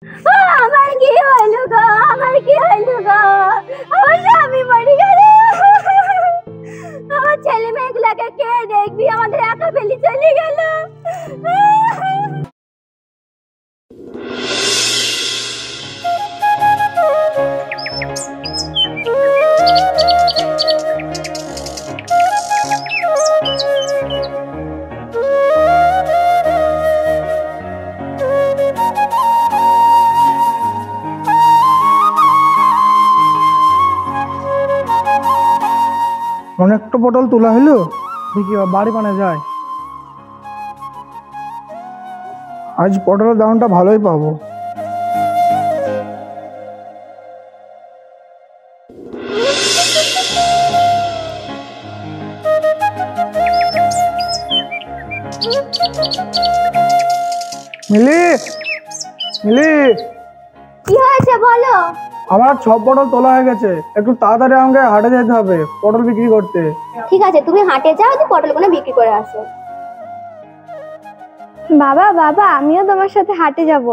আমার কি হইল গো, আমার কি হইল গো, আমার স্বামী মরে গেল। আমার ছেলে মেয়েগুলাকে কে দেখবি, আমাদের একা ফেলে চলে গেল। অনেকটা পটল তোলা হলো, দেখি এবার বাড়ি পানে যায়। আজ পটলের দামটা ভালোই পাবো। মিলি, মিলি, কি হয়েছে বলো? আমার সব পটল তোলা হয়ে গেছে, একটু তাড়াতাড়ি আমাকে হাটে যেতে হবে পটল বিক্রি করতে। ঠিক আছে, তুমি হাটে যাও, তুমি পটলগুলো বিক্রি করে আসো। বাবা বাবা, আমিও তোমার সাথে হাটে যাব।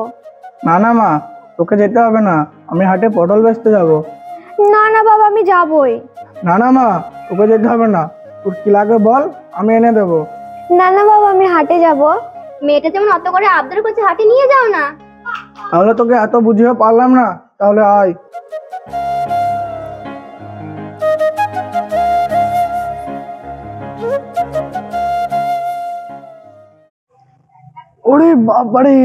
না না মা, তোকে যেতে হবে না, আমি হাটে পটল বেচতে যাব। না না বাবা, আমি যাবই। না না মা, তোকে যেতে হবে না, তোর কি লাগে বল, আমি এনে দেবো। না না বাবা, আমি হাটে যাব। মেয়েটা যেমন অত করে আবদার করছে, হাটে নিয়ে যাও না। তাহলে তোকে এত বুঝিয়ে পারলাম না, তাহলে আয়। ওরে বাবারে,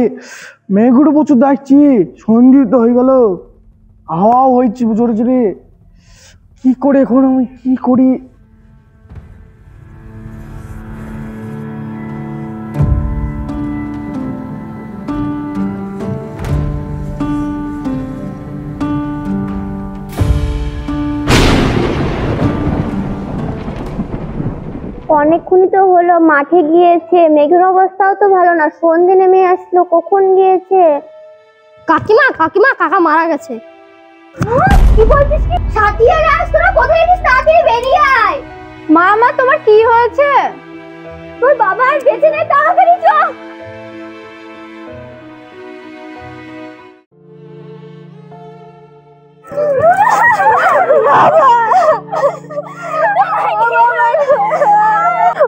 মেঘগুলো প্রচুর দেখছি, সন্ধি তো হয়ে গেল, হাওয়াও হয়েছে জোরে জোরে। কি করে এখন আমি কি করি? অনেকক্ষণই তো হলো, মাঠে গিয়েছে, মেঘের অবস্থাও তো ভালো না, সন্ধে নেমে আসলো, কখন গিয়েছে? কাকিমা কাকিমা, কাকা মারা গেছে। কি বলছিস? কি সাথিয়া রাস, তোরা কোথায় গেছিস? তাড়াতাড়ি বেরিয়ে আয়। মা মা, তোমার কি হয়েছে? তোর বাবা আর বেঁচে নেই, তাড়াতাড়ি চ।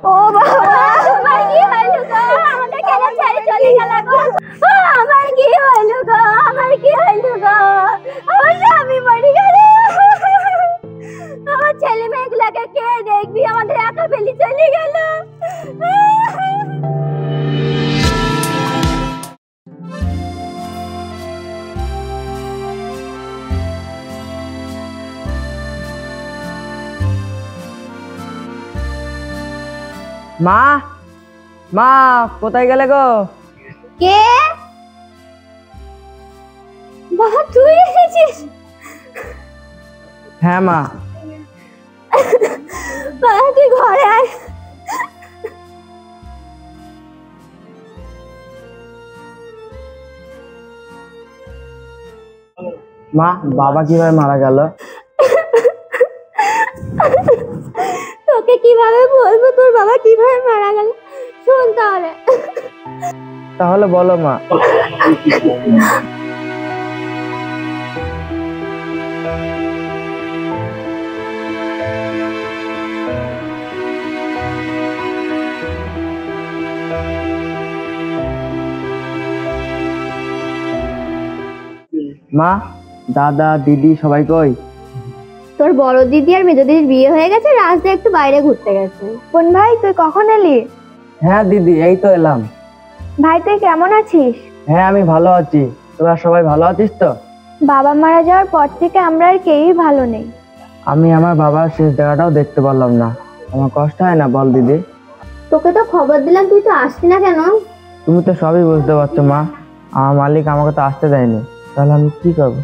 ও বাবা, আমার কি হইল গো, আমাকে কেন ছেড়ে চলে গেল গো? আমার কি হইল গো, আমার কি হইল গো, আমার স্বামী মরে গেল। আমার ছেলে মেয়েগুলাকে কে দেখবি, আমাদের একা ফেলে চলে গেল। মা, মা কোথায় গেলে গো? কে? বাবা, তুই এসেছিস? হ্যাঁ মা। বাবা, তুই ঘরে আয়। মা, বাবা কিভাবে মারা গেল? তোকে কিভাবে বলবো তোর বাবা কিভাবে মারা গেল? শোন তাহলে। তাহলে বলো মা। মা, দাদা দিদি সবাই কই? তোর বড় দিদি আর মেজো দিদির বিয়ে হয়ে গেছে, রাজদা একটু বাইরে ঘুরতে গেছে। কোন ভাই, তুই কখন এলি? হ্যাঁ দিদি, এই তো এলাম। ভাই, তুই কেমন আছিস? হ্যাঁ আমি ভালো আছি, তোরা সবাই ভালো আছিস তো? বাবা মারা যাওয়ার পর থেকে আমরা আর কেউই ভালো নেই। আমি আমার বাবার শেষ দেখাটাও দেখতে পারলাম না, আমার কষ্ট হয় না বল দিদি? তোকে তো খবর দিলাম, তুই তো আসলি না কেন? তুমি তো সবই বুঝতে পারছো মা, আমার মালিক আমাকে তো আসতে দেয়নি, তাহলে আমি কি করবো?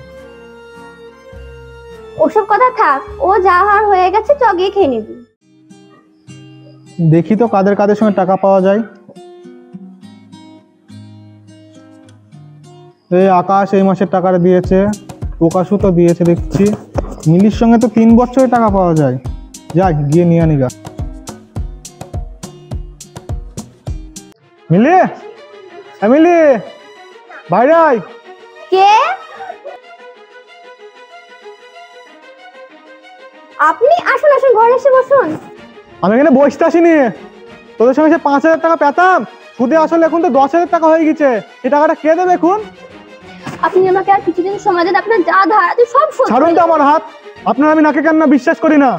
ওসব কথা থাক, ও যা হওয়ার হয়ে গেছে, চ গিয়ে খেয়ে নিবি। দেখি তো কাদের কাদের সঙ্গে টাকা পাওয়া যায়। এই আকাশ এই মাসের টাকাটা দিয়েছে, প্রকাশও তো দিয়েছে দেখছি, মিলির সঙ্গে তো 3 বছরের টাকা পাওয়া যায়। যাই গিয়ে নিয়ে আনি গা। মিলি, মিলি বাইরে আয়। কে? আপনি আসুন আসুন, ঘরে এসে বসুন। আমি এখানে বসতে আসিনি, তোদের সঙ্গে সে 5,000 টাকা পেতাম, সুদে আসলে এখন তো 10,000 টাকা হয়ে গেছে। সেই টাকাটা কে দেবে এখন? আপনি আমাকে আর কিছুদিন সময় দেন, আপনার যা ধার আছে সব শোধ ছাড়ুন করে তো দেব। আমার হাত। আপনার আমি নাকে কান্না বিশ্বাস করি না।